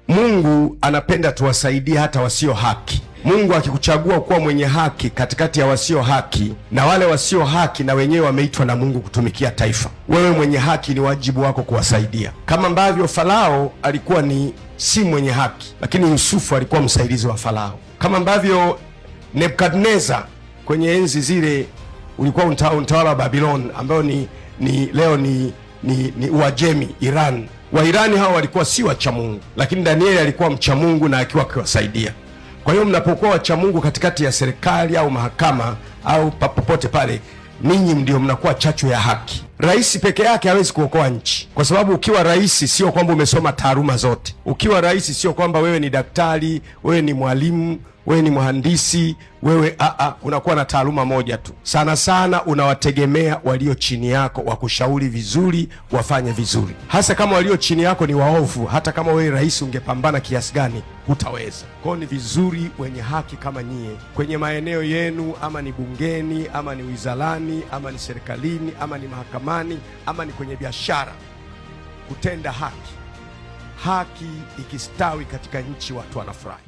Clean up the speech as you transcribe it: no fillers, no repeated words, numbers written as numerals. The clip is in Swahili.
Mungu anapenda tuwasaidie hata wasio haki. Mungu akikuchagua kuwa mwenye haki katikati ya wasio haki, na wale wasio haki na wenyewe wameitwa na Mungu kutumikia taifa, wewe mwenye haki ni wajibu wako kuwasaidia. Kama ambavyo Farao alikuwa si mwenye haki, lakini Yusufu alikuwa msaidizi wa Farao. Kama ambavyo Nebukadneza kwenye enzi zile ulikuwa utawala wa Babylon, ambao leo ni Uajemi, Iran. Wairani hao walikuwa si wacha Mungu, lakini Danieli alikuwa mcha Mungu na akiwa akiwasaidia. Kwa hiyo mnapokuwa wacha Mungu katikati ya serikali au mahakama au popote pale, ninyi ndio mnakuwa chachu ya haki. Rais peke yake hawezi kuokoa nchi, kwa sababu ukiwa rais sio kwamba umesoma taaluma zote. Ukiwa rais sio kwamba wewe ni daktari, wewe ni mwalimu, wewe ni mhandisi, wewe unakuwa na taaluma moja tu. Sana sana unawategemea walio chini yako wakushauri vizuri, wafanye vizuri, hasa kama walio chini yako ni waovu. Hata kama wewe rais ungepambana kiasi gani, hutaweza. Kwa hiyo ni vizuri wenye haki kama nyie kwenye maeneo yenu, ama ni bungeni, ama ni wizarani, ama ni serikalini, ama ni mahakamani, ama ni kwenye biashara, kutenda haki. Haki ikistawi katika nchi, watu wanafurahi.